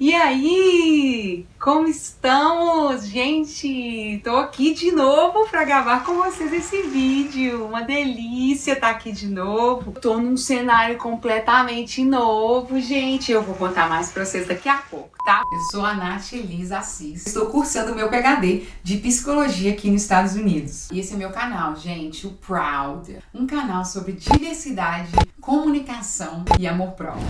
E aí, como estamos? Gente, tô aqui de novo pra gravar com vocês esse vídeo. Uma delícia estar aqui de novo. Tô num cenário completamente novo, gente. Eu vou contar mais pra vocês daqui a pouco, tá? Eu sou a Nath Elisa Assis. Estou cursando o meu PhD de Psicologia aqui nos Estados Unidos. E esse é meu canal, gente, o Proud. Um canal sobre diversidade, comunicação e amor próprio.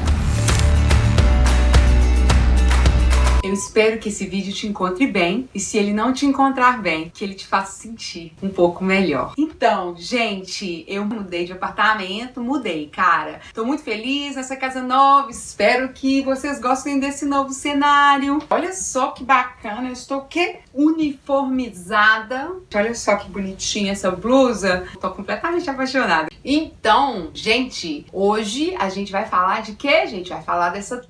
Eu espero que esse vídeo te encontre bem e se ele não te encontrar bem, que ele te faça sentir um pouco melhor. Então, gente, eu mudei de apartamento, cara. Tô muito feliz nessa casa nova, espero que vocês gostem desse novo cenário. Olha só que bacana, eu estou uniformizada. Olha só que bonitinha essa blusa. Tô completamente apaixonada. Então, gente, hoje a gente vai falar de quê? A gente vai falar dessa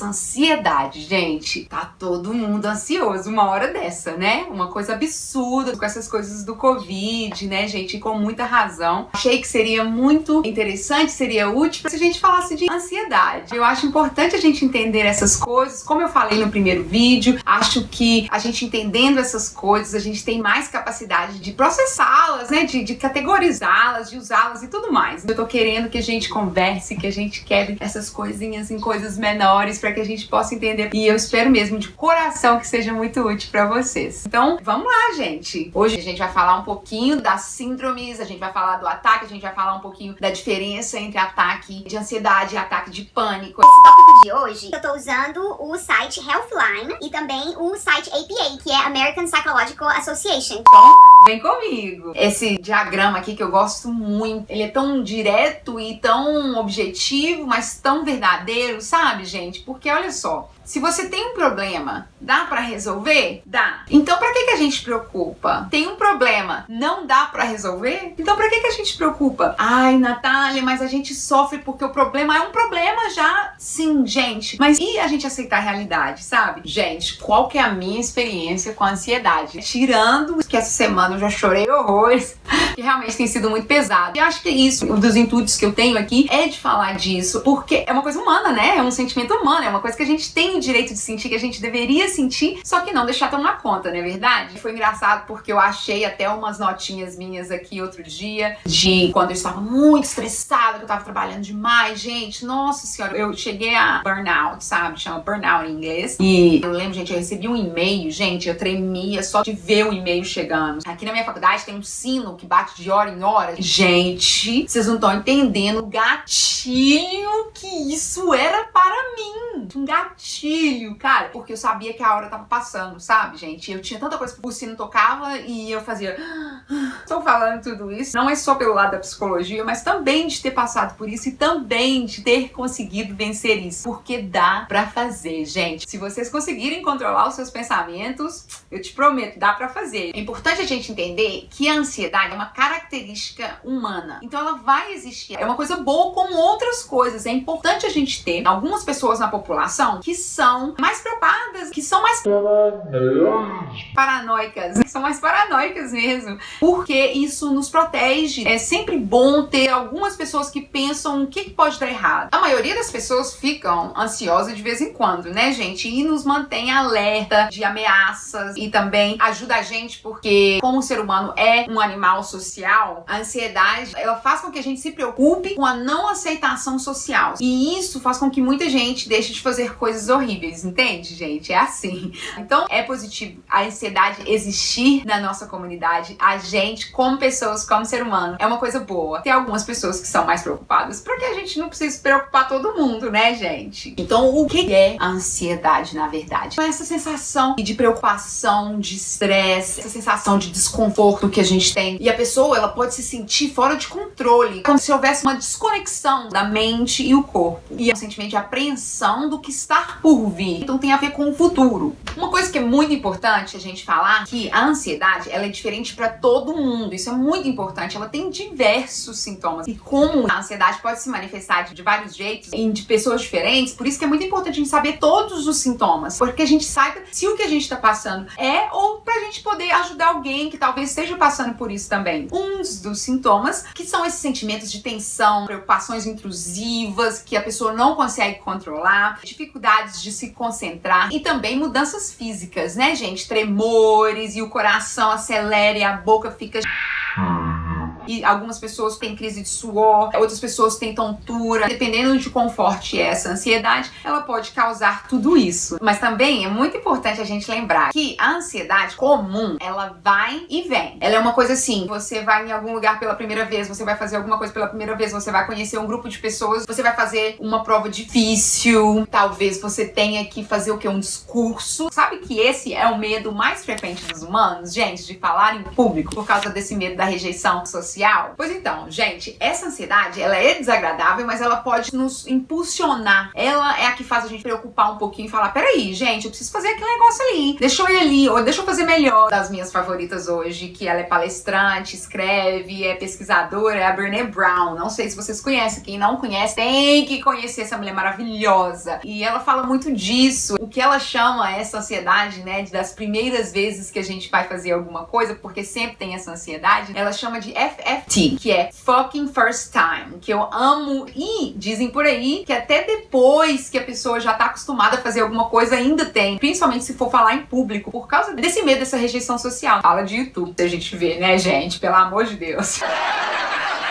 ansiedade, gente. Tá todo mundo ansioso uma hora dessa, né? Uma coisa absurda com essas coisas do Covid, né, gente? E com muita razão. Achei que seria muito interessante, seria útil se a gente falasse de ansiedade. Eu acho importante a gente entender essas coisas. Como eu falei no primeiro vídeo, acho que a gente entendendo essas coisas, a gente tem mais capacidade de processá-las, né? De categorizá-las, de usá-las e tudo mais. Eu tô querendo que a gente converse, que a gente quebre essas coisinhas em coisas menores para que a gente possa entender. E eu espero mesmo de coração que seja muito útil para vocês. Então, vamos lá, gente. Hoje a gente vai falar um pouquinho das síndromes, a gente vai falar do ataque, a gente vai falar um pouquinho da diferença entre ataque de ansiedade e ataque de pânico. Esse tópico de hoje, eu tô usando o site Healthline e também o site APA, que é American Psychological Association. Então, vem comigo. Esse diagrama aqui que eu gosto muito, ele é tão direto e tão objetivo, mas tão verdadeiro, sabe, gente? Porque olha só, se você tem um problema, dá pra resolver? Dá. Então pra que a gente preocupa? Tem um problema, não dá pra resolver? Então pra que a gente preocupa? Ai, Natália, mas a gente sofre porque o problema é um problema já. Sim, gente. Mas e a gente aceitar a realidade, sabe? Gente, qual que é a minha experiência com a ansiedade? Tirando que essa semana eu já chorei horrores, que realmente tem sido muito pesado. E acho que isso, um dos intuitos que eu tenho aqui é de falar disso, porque é uma coisa humana, né? É um sentimento humano, é uma coisa que a gente tem o direito de sentir, que a gente deveria sentir, só que não deixar tomar conta, não é verdade? Foi engraçado porque eu achei até umas notinhas minhas aqui outro dia, de quando eu estava muito estressada, que eu tava trabalhando demais, gente, nossa senhora, eu cheguei a burnout, sabe? Chama burnout em inglês. E eu lembro, gente, eu recebi um e-mail, gente, eu tremia só de ver o e-mail chegando. Aqui na minha faculdade tem um sino que bate de hora em hora. Gente, vocês não estão entendendo o gatilho que isso era para mim. Um gatilho, cara, porque eu sabia que a hora tava passando, sabe, gente? Eu tinha tanta coisa, o sino tocava e eu fazia... Estou falando tudo isso, não é só pelo lado da psicologia, mas também de ter passado por isso e também de ter conseguido vencer isso, porque dá pra fazer, gente. Se vocês conseguirem controlar os seus pensamentos, eu te prometo, dá pra fazer. É importante a gente entender que a ansiedade é uma característica humana, então ela vai existir. É uma coisa boa como outras coisas. É importante a gente ter algumas pessoas na população que são mais preocupadas, que são mais paranoicas, que são mais paranoicas mesmo, porque isso nos protege. É sempre bom ter algumas pessoas que pensam o que pode dar errado. A maioria das pessoas ficam ansiosas de vez em quando, né, gente? E nos mantém alerta de ameaças e também ajuda a gente porque, como o ser humano é um animal social, a ansiedade, ela faz com que a gente se preocupe com a não aceitação social. E isso faz com que muita gente deixe de fazer coisas horríveis, entende, gente? É assim. Então, é positivo a ansiedade existir na nossa comunidade. A gente, como pessoas, como ser humano, é uma coisa boa. Tem algumas pessoas que são mais preocupadas, porque a gente não precisa preocupar todo mundo, né, gente? Então, o que é a ansiedade, na verdade? É essa sensação de preocupação, de estresse, essa sensação de desconforto que a gente tem. E a pessoa, ela pode se sentir fora de controle, como se houvesse uma desconexão da mente e o corpo. E é um sentimento de apreensão do que está por vir. Então, tem a ver com o futuro. Uma coisa que é muito importante a gente falar, que a ansiedade, ela é diferente para todo mundo. Isso é muito importante. Ela tem diversos sintomas. E como a ansiedade pode se manifestar de vários jeitos em de pessoas diferentes, por isso que é muito importante a gente saber todos os sintomas, porque a gente saiba se o que a gente está passando é ou pra gente poder ajudar alguém que talvez esteja passando por isso também. Um dos sintomas, que são esses sentimentos de tensão, preocupações intrusivas, que a pessoa não consegue controlar, de dificuldades de se concentrar e também mudanças físicas, né, gente? Tremores e o coração acelera e a boca fica... E algumas pessoas têm crise de suor, outras pessoas têm tontura. Dependendo de quão forte é essa ansiedade, ela pode causar tudo isso. Mas também é muito importante a gente lembrar que a ansiedade comum, ela vai e vem. Ela é uma coisa assim, você vai em algum lugar pela primeira vez, você vai fazer alguma coisa pela primeira vez, você vai conhecer um grupo de pessoas, você vai fazer uma prova difícil, talvez você tenha que fazer o quê? Um discurso. Sabe que esse é o medo mais frequente dos humanos, gente, de falar em público, por causa desse medo da rejeição social? Pois então, gente, essa ansiedade, ela é desagradável, mas ela pode nos impulsionar. Ela é a que faz a gente preocupar um pouquinho e falar, peraí, gente, eu preciso fazer aquele negócio ali, deixa eu ir ali, ou deixa eu fazer melhor. Das minhas favoritas hoje, que ela é palestrante, escreve, é pesquisadora, é a Brené Brown. Não sei se vocês conhecem, quem não conhece tem que conhecer essa mulher maravilhosa. E ela fala muito disso, o que ela chama essa ansiedade, né, das primeiras vezes que a gente vai fazer alguma coisa, porque sempre tem essa ansiedade, ela chama de FFT, que é Fucking First Time, que eu amo, e dizem por aí que até depois que a pessoa já tá acostumada a fazer alguma coisa ainda tem, principalmente se for falar em público, por causa desse medo, dessa rejeição social. Fala de YouTube, a gente vê, né, gente? Pelo amor de Deus.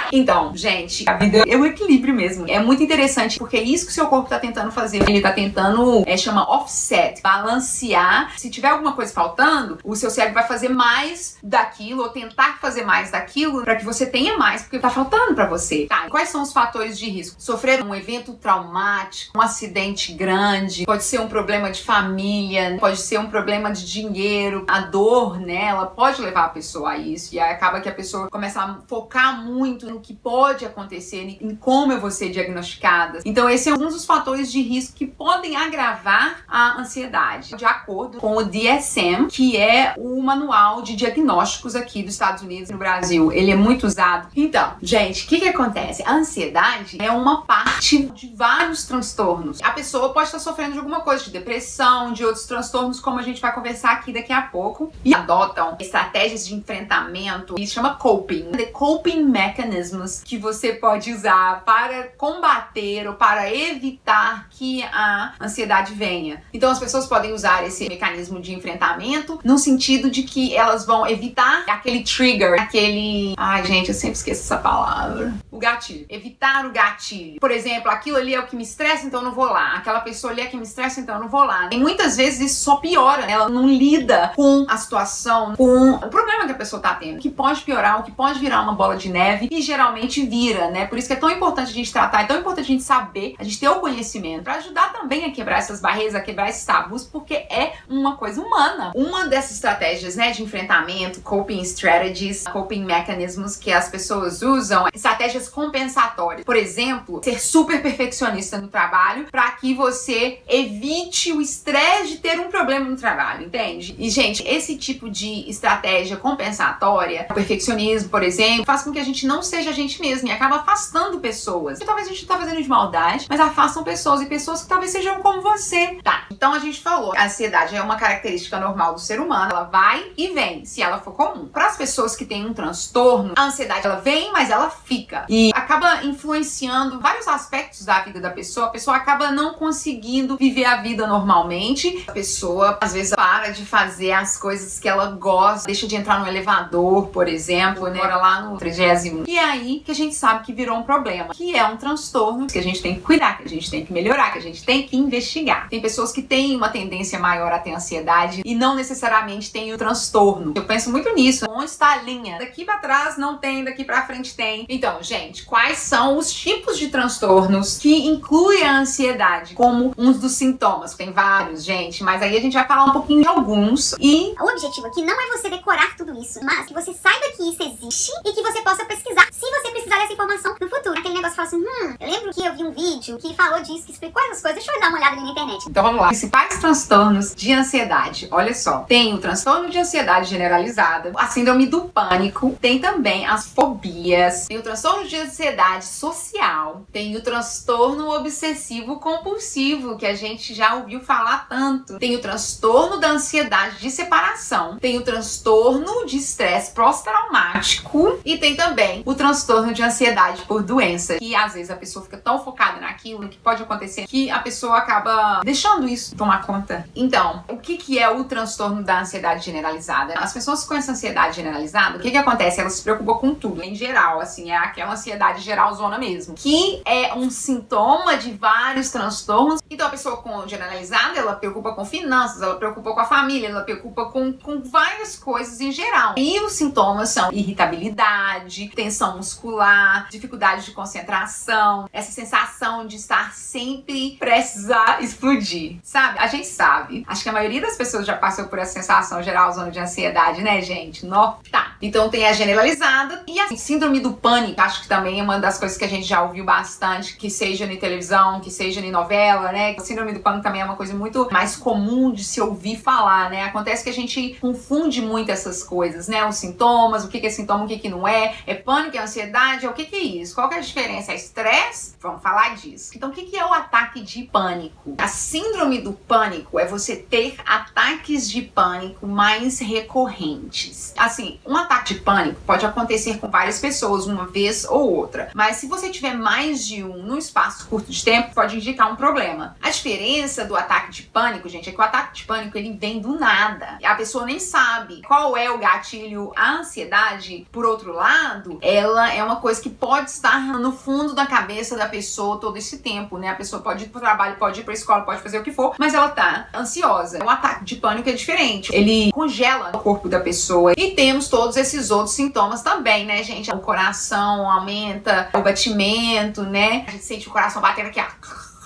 Então, gente, a vida é um equilíbrio mesmo. É muito interessante, porque é isso que o seu corpo tá tentando fazer. Ele tá tentando, chama offset, balancear. Se tiver alguma coisa faltando, o seu cérebro vai fazer mais daquilo, ou tentar fazer mais daquilo, pra que você tenha mais, porque tá faltando pra você. Tá, quais são os fatores de risco? Sofrer um evento traumático, um acidente grande, pode ser um problema de família, pode ser um problema de dinheiro, a dor, né, ela pode levar a pessoa a isso, e aí acaba que a pessoa começa a focar muito no que pode acontecer, em como eu vou ser diagnosticada. Então esse é um dos fatores de risco que podem agravar a ansiedade. De acordo com o DSM, que é o manual de diagnósticos aqui dos Estados Unidos e no Brasil, ele é muito usado. Então, gente, o que acontece? A ansiedade é uma parte de vários transtornos. A pessoa pode estar sofrendo de alguma coisa, de depressão, de outros transtornos, como a gente vai conversar aqui daqui a pouco, e adotam estratégias de enfrentamento, e chama coping. The coping mechanism que você pode usar para combater ou para evitar que a ansiedade venha. Então as pessoas podem usar esse mecanismo de enfrentamento no sentido de que elas vão evitar aquele trigger, aquele... Ai, gente, eu sempre esqueço essa palavra. O gatilho. Evitar o gatilho. Por exemplo, aquilo ali é o que me estressa, então eu não vou lá. Aquela pessoa ali é que me estressa, então eu não vou lá. E muitas vezes isso só piora. Ela não lida com a situação, com o problema que a pessoa tá tendo, que pode piorar, o que pode virar uma bola de neve, e geralmente vira, né? Por isso que é tão importante a gente tratar, é tão importante a gente saber, a gente ter o conhecimento, pra ajudar também a quebrar essas barreiras, a quebrar esses tabus, porque é uma coisa humana. Uma dessas estratégias, né, de enfrentamento, coping strategies, coping mechanisms que as pessoas usam, estratégias compensatórias. Por exemplo, ser super perfeccionista no trabalho pra que você evite o estresse de ter um problema no trabalho, entende? E, gente, esse tipo de estratégia compensatória, o perfeccionismo, por exemplo, faz com que a gente não seja a gente mesmo e acaba afastando pessoas. E talvez a gente não tá fazendo de maldade, mas afastam pessoas, e pessoas que talvez sejam como você. Tá, então a gente falou, a ansiedade é uma característica normal do ser humano, ela vai e vem, se ela for comum. Para as pessoas que têm um transtorno, a ansiedade ela vem, mas ela fica. E acaba influenciando vários aspectos da vida da pessoa. A pessoa acaba não conseguindo viver a vida normalmente. A pessoa, às vezes, para de fazer as coisas que ela gosta, deixa de entrar no elevador, por exemplo, né? Mora lá no 30º. E aí que a gente sabe que virou um problema, que é um transtorno que a gente tem que cuidar, que a gente tem que melhorar, que a gente tem que investigar. Tem pessoas que têm uma tendência maior a ter ansiedade e não necessariamente têm o transtorno. Eu penso muito nisso. Onde está a linha? Daqui pra trás não tem, daqui pra frente tem. Então, gente, quais são os tipos de transtornos que incluem a ansiedade como um dos sintomas? Tem vários, gente, mas aí a gente vai falar um pouquinho de alguns. E o objetivo aqui não é você decorar tudo isso, mas que você saiba que isso existe e que você possa pesquisar, se você precisar dessa informação no futuro. Aquele negócio fala assim, eu lembro que eu vi um vídeo que falou disso, que explicou essas coisas, deixa eu dar uma olhada ali na internet. Então vamos lá. Principais transtornos de ansiedade. Olha só, tem o transtorno de ansiedade generalizada, a síndrome do pânico, tem também as fobias, tem o transtorno de ansiedade social, tem o transtorno obsessivo compulsivo, que a gente já ouviu falar tanto, tem o transtorno da ansiedade de separação, tem o transtorno de estresse pós-traumático e tem também o transtorno transtorno de ansiedade por doença, que às vezes a pessoa fica tão focada naquilo que pode acontecer que a pessoa acaba deixando isso tomar conta. Então, o que é o transtorno da ansiedade generalizada? As pessoas com essa ansiedade generalizada, o que acontece? Elas se preocupam com tudo, em geral, assim, é aquela ansiedade geralzona mesmo, que é um sintoma de vários transtornos. Então, a pessoa com generalizada, ela preocupa com finanças, ela preocupa com a família, ela preocupa com várias coisas em geral. E os sintomas são irritabilidade, tensão muscular, dificuldade de concentração, essa sensação de estar sempre prestes a explodir, sabe? A gente sabe, acho que a maioria das pessoas já passou por essa sensação geralzona de ansiedade, né, gente? Tá. Então tem a generalizada e a síndrome do pânico, acho que também é uma das coisas que a gente já ouviu bastante, que seja em televisão, que seja em novela, né? A síndrome do pânico também é uma coisa muito mais comum de se ouvir falar, né? Acontece que a gente confunde muito essas coisas, né? Os sintomas, o que é sintoma, o que não é. É pânico, é ansiedade, é o que é isso? Qual que é a diferença? É estresse? Vamos falar disso. Então, o que é o ataque de pânico? A síndrome do pânico é você ter ataques de pânico mais recorrentes. Assim, um ataque de pânico pode acontecer com várias pessoas, uma vez ou outra. Mas se você tiver mais de um num espaço curto de tempo, pode indicar um problema. A diferença do ataque de pânico, gente, é que o ataque de pânico, ele vem do nada. A pessoa nem sabe qual é o gatilho. A ansiedade, por outro lado, ela é uma coisa que pode estar no fundo da cabeça da pessoa todo esse tempo, né? A pessoa pode ir pro trabalho, pode ir pra escola, pode fazer o que for, mas ela tá ansiosa. O ataque de pânico é diferente. Ele congela o corpo da pessoa. E temos todos esses outros sintomas também, né, gente? O coração aumenta, o batimento, né? A gente sente o coração batendo aqui,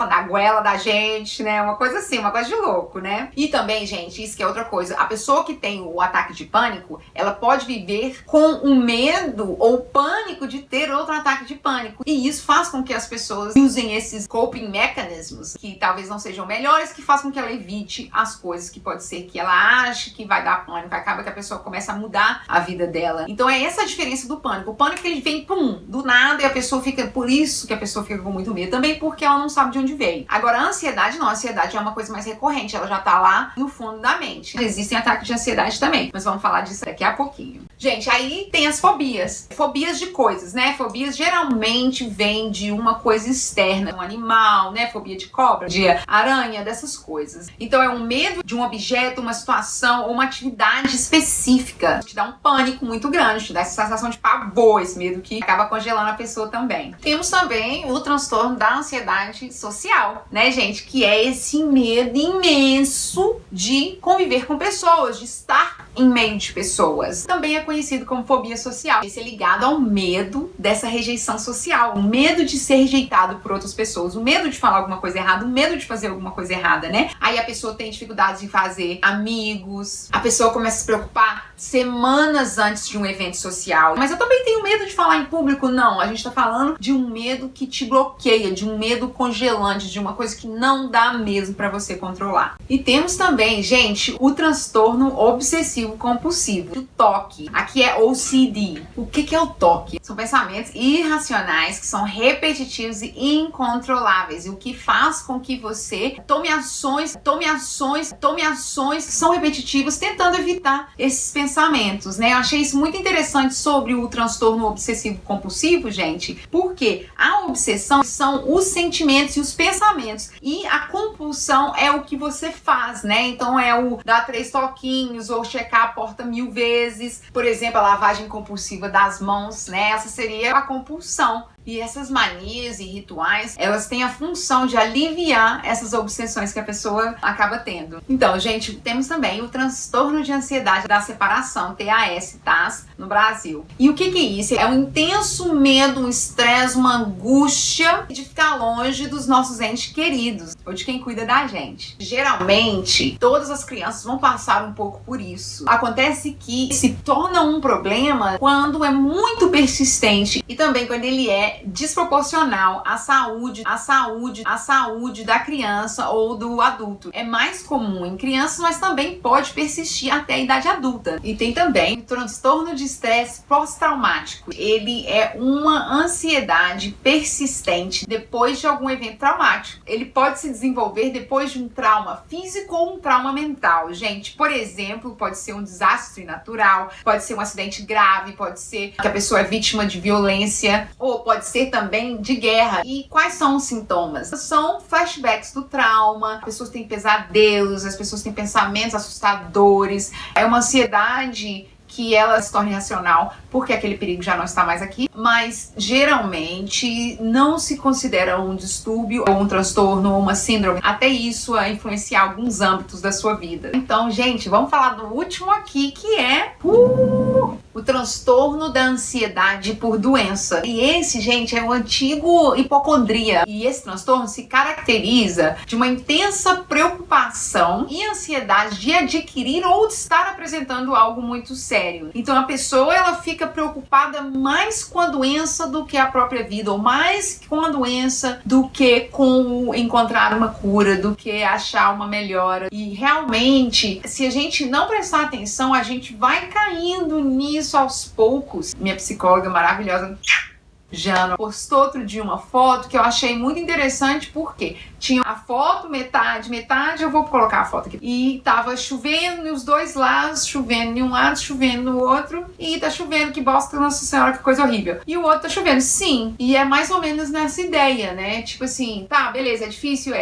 na goela da gente, né? Uma coisa assim, uma coisa de louco, né? E também, gente, isso que é outra coisa. A pessoa que tem o ataque de pânico, ela pode viver com o medo ou pânico de ter outro ataque de pânico. E isso faz com que as pessoas usem esses coping mechanisms, que talvez não sejam melhores, que faz com que ela evite as coisas que pode ser que ela ache que vai dar pânico. Acaba que a pessoa começa a mudar a vida dela. Então é essa a diferença do pânico. O pânico, ele vem, pum, do nada, e a pessoa fica, por isso que a pessoa fica com muito medo. Também porque ela não sabe de onde veio. Agora, a ansiedade não. A ansiedade é uma coisa mais recorrente. Ela já tá lá no fundo da mente. Existem ataques de ansiedade também, mas vamos falar disso daqui a pouquinho. Gente, aí tem as fobias. Fobias de coisas, né? Fobias geralmente vêm de uma coisa externa. Um animal, né? Fobia de cobra, de aranha, dessas coisas. Então, é um medo de um objeto, uma situação ou uma atividade específica. Te dá um pânico muito grande, te dá essa sensação de pavor, esse medo que acaba congelando a pessoa também. Temos também o transtorno da ansiedade social, né, gente? Que é esse medo imenso de conviver com pessoas, de estar em meio de pessoas. Também é conhecido como fobia social. Esse é ligado ao medo dessa rejeição social, o medo de ser rejeitado por outras pessoas, o medo de falar alguma coisa errada, o medo de fazer alguma coisa errada, né? Aí a pessoa tem dificuldades em fazer amigos, a pessoa começa a se preocupar semanas antes de um evento social. Mas eu também tenho medo de falar em público. Não, a gente tá falando de um medo que te bloqueia, de um medo congelante, de uma coisa que não dá mesmo pra você controlar. E temos também, gente, o transtorno obsessivo compulsivo, o TOC. Aqui é OCD. O que é o TOC? São pensamentos irracionais que são repetitivos e incontroláveis, e o que faz com que você tome ações que são repetitivas, tentando evitar esses pensamentos, né? Eu achei isso muito interessante sobre o transtorno obsessivo compulsivo, gente, porque a obsessão são os sentimentos e os pensamentos, e a compulsão é o que você faz, né? Então é o dar 3 toquinhos ou checar a porta 1000 vezes. Por exemplo, a lavagem compulsiva das mãos, né? Essa seria a compulsão. E essas manias e rituais, elas têm a função de aliviar essas obsessões que a pessoa acaba tendo. Então, gente, temos também o transtorno de ansiedade da separação, TAS, no Brasil. E o que é isso? É um intenso medo, um estresse, uma angústia de ficar longe dos nossos entes queridos, ou de quem cuida da gente. Geralmente, todas as crianças vão passar um pouco por isso. Acontece que se torna um problema quando é muito persistente, e também quando ele é é desproporcional à saúde da criança ou do adulto. É mais comum em crianças, mas também pode persistir até a idade adulta. E tem também o transtorno de estresse pós-traumático. Ele é uma ansiedade persistente depois de algum evento traumático. Ele pode se desenvolver depois de um trauma físico ou um trauma mental. Gente, por exemplo, pode ser um desastre natural, pode ser um acidente grave, pode ser que a pessoa é vítima de violência, ou pode ser também de guerra. E quais são os sintomas? São flashbacks do trauma, as pessoas têm pesadelos, as pessoas têm pensamentos assustadores, é uma ansiedade que ela se torne racional, porque aquele perigo já não está mais aqui, mas geralmente não se considera um distúrbio, ou um transtorno, ou uma síndrome, até isso a influenciar alguns âmbitos da sua vida. Então, gente, vamos falar do último aqui, que é o transtorno da ansiedade por doença. E esse, gente, é o antigo hipocondria. E esse transtorno se caracteriza de uma intensa preocupação e ansiedade de adquirir ou de estar apresentando algo muito sério. Então a pessoa, ela fica preocupada mais com a doença do que a própria vida, ou mais com a doença do que com encontrar uma cura, do que achar uma melhora. E realmente, se a gente não prestar atenção, a gente vai caindo nisso aos poucos. Minha psicóloga maravilhosa, Jana, postou outro dia uma foto que eu achei muito interessante, porque tinha a foto, metade, eu vou colocar a foto aqui, e tava chovendo nos dois lados, chovendo em um lado, chovendo no outro, e tá chovendo, que bosta, nossa senhora, que coisa horrível. E o outro tá chovendo, sim, e é mais ou menos nessa ideia, né? Tipo assim, tá, beleza, é difícil,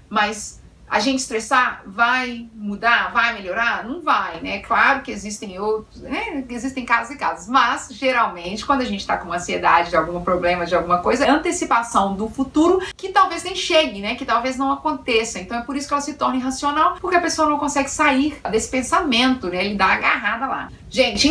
mas a gente estressar vai mudar, vai melhorar? Não vai, né? Claro que existem outros, né? Existem casos e casos, mas geralmente quando a gente tá com ansiedade de algum problema, de alguma coisa, é antecipação do futuro que talvez nem chegue, né? Que talvez não aconteça. Então é por isso que ela se torna irracional, porque a pessoa não consegue sair desse pensamento, né? Ele dá agarrada lá. Gente,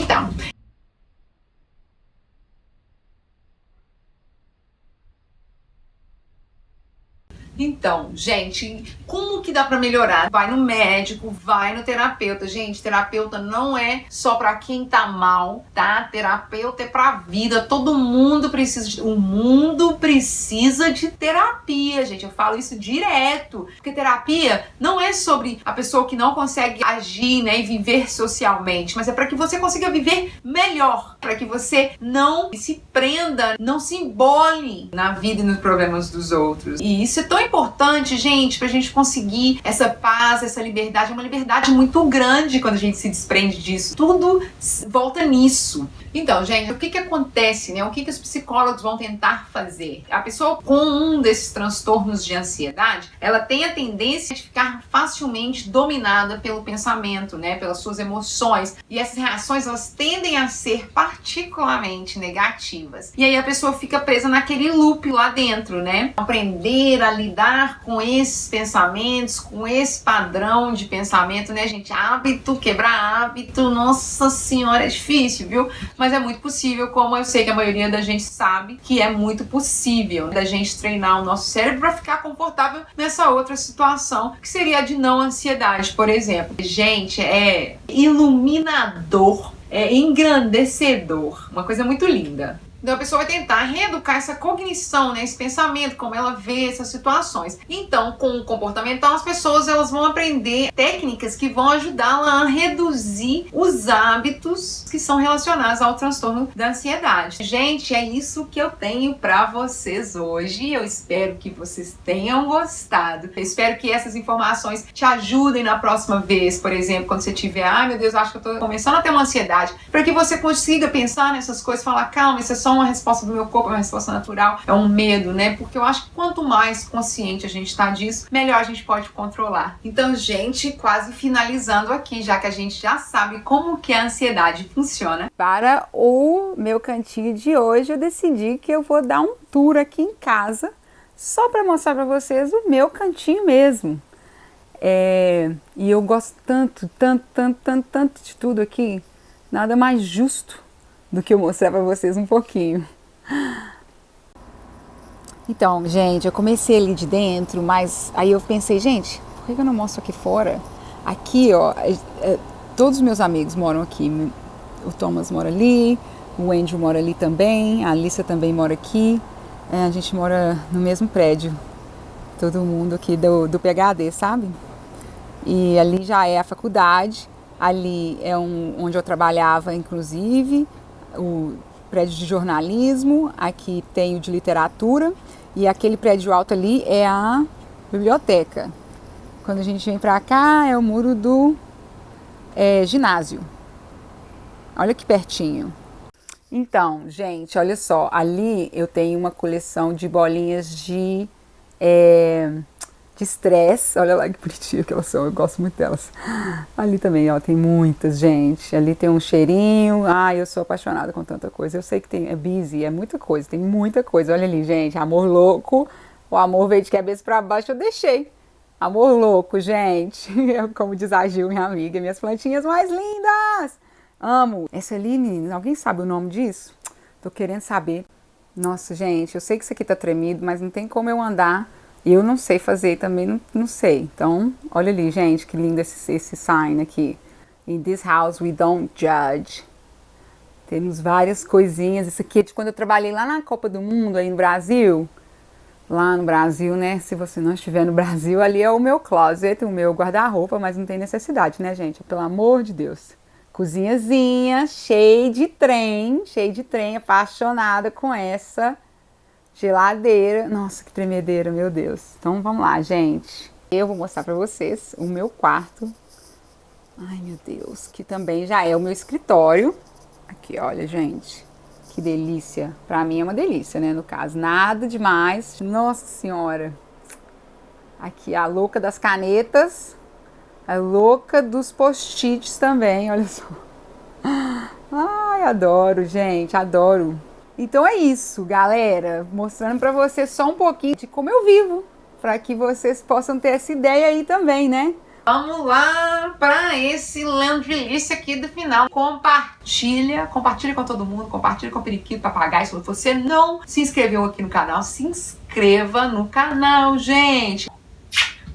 então, gente, como que dá pra melhorar? Vai no médico, vai no terapeuta. Gente, terapeuta não é só pra quem tá mal, tá? Terapeuta é pra vida. Todo mundo precisa o mundo precisa de terapia, gente. Eu falo isso direto. Porque terapia não é sobre a pessoa que não consegue agir, né, e viver socialmente, mas é pra que você consiga viver melhor, pra que você não se prenda, não se embole na vida e nos problemas dos outros. E isso é tão importante, gente, pra gente conseguir essa paz, essa liberdade. É uma liberdade muito grande quando a gente se desprende disso. Tudo volta nisso. Então, gente, o que acontece, né? O que os psicólogos vão tentar fazer? A pessoa com um desses transtornos de ansiedade, ela tem a tendência de ficar facilmente dominada pelo pensamento, né? Pelas suas emoções. E essas reações, elas tendem a ser particularmente negativas. E aí a pessoa fica presa naquele loop lá dentro, né? Aprender a lidar com esses pensamentos, com esse padrão de pensamento, né, gente? Hábito, quebrar hábito, nossa senhora, é difícil, viu? Mas é muito possível, como eu sei que a maioria da gente sabe que é muito possível, né, da gente treinar o nosso cérebro para ficar confortável nessa outra situação, que seria a de não ansiedade, por exemplo. Gente, é iluminador, é engrandecedor, uma coisa muito linda. Então a pessoa vai tentar reeducar essa cognição, né, esse pensamento, como ela vê essas situações. Então, com o comportamental, as pessoas, elas vão aprender técnicas que vão ajudá-la a reduzir os hábitos que são relacionados ao transtorno da ansiedade. Gente, é isso que eu tenho pra vocês hoje. Eu espero que vocês tenham gostado. Eu espero que essas informações te ajudem na próxima vez, por exemplo, quando você tiver, meu Deus, acho que eu tô começando a ter uma ansiedade, para que você consiga pensar nessas coisas, falar, calma, isso é só uma resposta do meu corpo, é uma resposta natural, é um medo, né? Porque eu acho que quanto mais consciente a gente tá disso, melhor a gente pode controlar. Então, gente, quase finalizando aqui, já que a gente já sabe como que a ansiedade funciona. Para o meu cantinho de hoje, eu decidi que eu vou dar um tour aqui em casa, só para mostrar para vocês o meu cantinho mesmo. E eu gosto tanto de tudo aqui, nada mais justo do que eu mostrar para vocês um pouquinho. Então, gente, eu comecei ali de dentro, mas aí eu pensei, gente, por que eu não mostro aqui fora? Aqui, ó, todos os meus amigos moram aqui. O Thomas mora ali, o Andrew mora ali também, a Alissa também mora aqui. A gente mora no mesmo prédio, todo mundo aqui do PhD, sabe? E ali já é a faculdade, ali é onde eu trabalhava, inclusive, o prédio de jornalismo, aqui tem o de literatura, e aquele prédio alto ali é a biblioteca. Quando a gente vem pra cá, é o muro do ginásio. Olha que pertinho. Então, gente, olha só, ali eu tenho uma coleção de bolinhas de estresse. Olha lá que bonitinha que elas são, eu gosto muito delas. Ali também, ó, tem muitas, gente. Ali tem um cheirinho. Ai, eu sou apaixonada com tanta coisa. Eu sei que é busy, é muita coisa, tem muita coisa. Olha ali, gente, amor louco. O amor veio de cabeça pra baixo, eu deixei. Amor louco, gente. Como diz a Gil, minha amiga, minhas plantinhas mais lindas. Amo. Essa ali, meninas, alguém sabe o nome disso? Tô querendo saber. Nossa, gente, eu sei que isso aqui tá tremido, mas não tem como eu andar. E eu não sei fazer também, não sei. Então, olha ali, gente, que lindo esse sign aqui. In this house we don't judge. Temos várias coisinhas. Isso aqui é de quando eu trabalhei lá na Copa do Mundo, aí no Brasil. Lá no Brasil, né? Se você não estiver no Brasil, ali é o meu closet, o meu guarda-roupa, mas não tem necessidade, né, gente? Pelo amor de Deus. Cozinhazinha, cheia de trem, apaixonada com essa geladeira. Nossa, que tremedeira, meu Deus. Então, vamos lá, gente. Eu vou mostrar pra vocês o meu quarto. Ai, meu Deus, que também já é o meu escritório. Aqui, olha, gente. Que delícia. Pra mim é uma delícia, né, no caso. Nada demais. Nossa Senhora. Aqui, a louca das canetas. A louca dos post-its também, olha só. Ai, adoro, gente, adoro. Então é isso, galera. Mostrando pra vocês só um pouquinho de como eu vivo. Pra que vocês possam ter essa ideia aí também, né? Vamos lá para esse delícia aqui do final. Compartilha com todo mundo, compartilha com o periquito, papagaio. Se você não se inscreveu aqui no canal, se inscreva no canal, gente.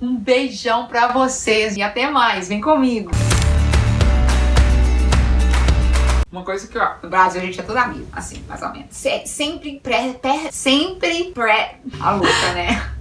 Um beijão pra vocês e até mais. Vem comigo. Uma coisa que, ó, no Brasil a gente é tudo amigo, assim, mais ou menos. Sempre pré... A louca, né?